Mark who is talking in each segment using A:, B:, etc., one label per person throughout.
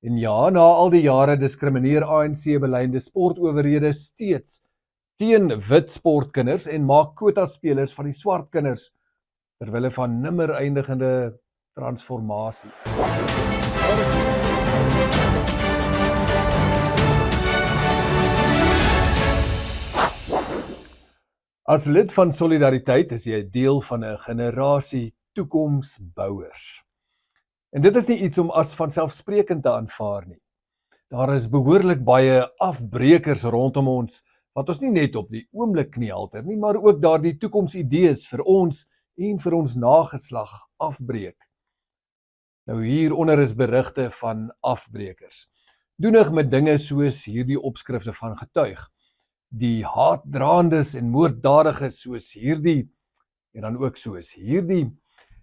A: En ja, na al die jare diskrimineer ANC-beleide sportowerhede steeds teen wit sportkinders en maak quotaspelers van die swart kinders terwille van nimmer eindigende transformasie. As lid van Solidariteit is jy deel van 'n generasie toekomsbouers. En dit is nie iets om as vanselfsprekend te aanvaar nie. Daar is behoorlik baie afbrekers rondom ons, wat ons nie net op die oomblik kniehalter nie, maar ook daardie toekomsidees vir ons en vir ons nageslag afbreek. Nou hieronder is berigte van afbrekers. Doenig met dinge soos hierdie opskrifte van getuig. Die haatdraandes en moorddadiges soos hierdie, en dan ook soos hierdie,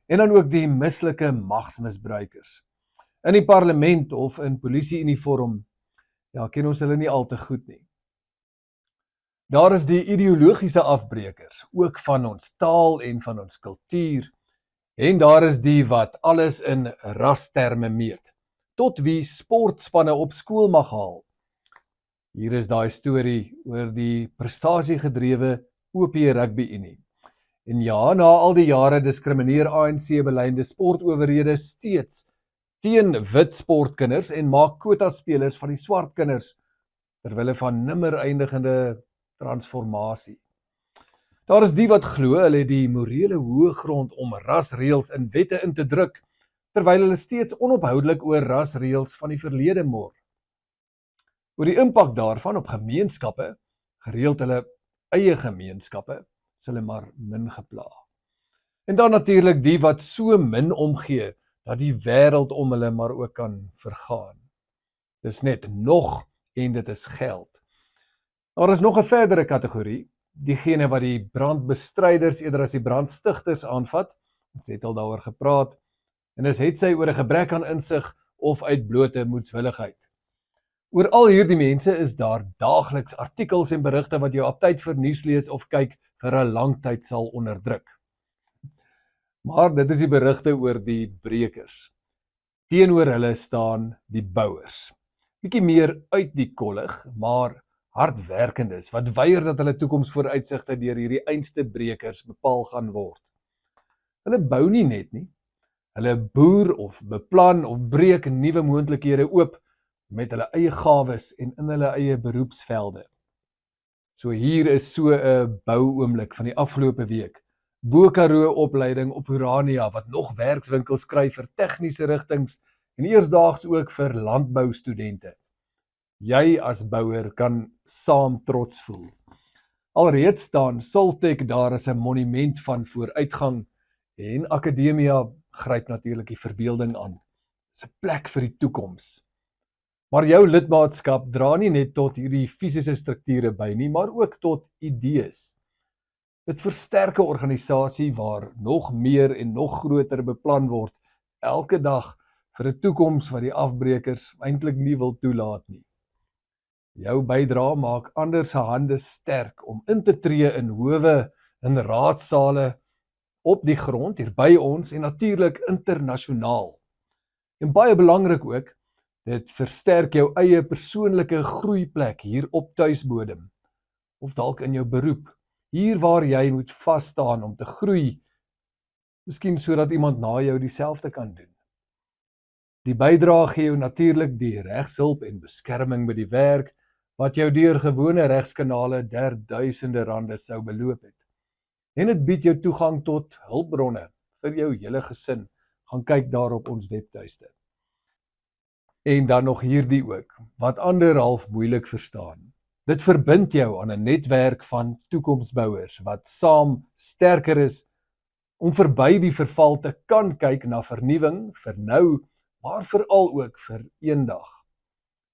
A: en dan ook die mislike magsmisbruikers. In die parlement of in polisieuniform, ja, ken ons hulle nie al te goed nie. Daar is die ideologiese afbrekers, ook van ons taal en van ons kultuur, en daar is die wat alles in rasterme meet, tot wie sportspanne op skool mag haal. Hier is daai storie oor die prestasiegedrewe OP Rugby Unie. En ja, na al die jare diskrimineer ANC-beleide sportowerhede steeds teen wit sportkinders en maak quotaspelers van die swart kinders terwille van nimmer eindigende transformasie. Daar is die wat glo hulle het die morele hoëgrond om rasreëls in wette in te druk, terwyl hulle steeds onophoudelik oor rasreëls van die verlede mor. Oor die impak daarvan op gemeenskappe, gereeld hulle eie gemeenskappe, is hulle maar min gepla. En dan natuurlik die wat so min omgee, dat die wêreld om hulle maar ook kan vergaan. Dis net nog en dit is geld. Daar is nog 'n verdere kategorie, diegene wat die brandbestryders eerder as die brandstigters aanvat, ons het al daaroor gepraat, en dis hetsy oor 'n gebrek aan insig of uit blote moedswilligheid. Oor al hierdie mense is daar daagliks artikels en berigte wat jou op tyd vir nuus lees of kyk vir 'n lang tyd sal onderdruk. Maar dit is die berigte oor die brekers. Teenoor hulle staan die bouers. Bietjie meer uit die kollig, maar hardwerkendes wat weier dat hulle toekomsvooruitsigte deur hierdie einste brekers bepaal gaan word. Hulle bou nie net nie. Hulle boer of beplan of breek nuwe moontlikhede oop met hulle eie gawes en in hulle eie beroepsvelde. So hier is so 'n bouoomlik van die afgelope week. Bo-Karoo opleiding op Urania wat nog werkswinkels skryf vir tegniese rigtings en eersdaags ook vir landboustudente. Jy as bouer kan saam trots voel. Alreeds staan Saltec daar as 'n monument van vooruitgang en Akademia gryp natuurlik die verbeelding aan. Dis 'n plek vir die toekoms. Maar jou lidmaatskap dra nie net tot hierdie fisiese strukture by nie, maar ook tot idees. Dit versterk 'n organisasie waar nog meer en nog groter beplan word, elke dag vir 'n toekoms wat die afbrekers eintlik nie wil toelaat nie. Jou bydrae maak ander se hande sterk om in te tree in howe, in raadsale, op die grond, hier by ons en natuurlik internasionaal. En baie belangrik ook, dit versterk jou eie persoonlike groeiplek hier op tuisbodem, of dalk in jou beroep, hier waar jy moet vasstaan om te groei, miskien sodat iemand na jou dieselfde kan doen. Die bydrae gee jou natuurlik die regshulp en beskerming by die werk, wat jou deur gewone regskanale duisende rande sou beloop het. En dit bied jou toegang tot hulpbronne vir jou hele gesin. Gaan kyk daar op ons webtuiste. En dan nog hierdie ook, wat ander half moeilik verstaan. Dit verbind jou aan 'n netwerk van toekomsbouers, wat saam sterker is, om verby die verval te kan kyk na vernuwing, vir nou, maar veral ook vir eendag.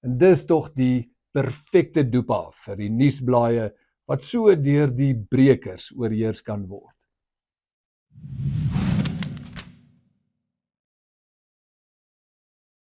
A: En dis tog die perfekte doepa vir die nuusblaaie, wat so deur die brekers oorheers kan word.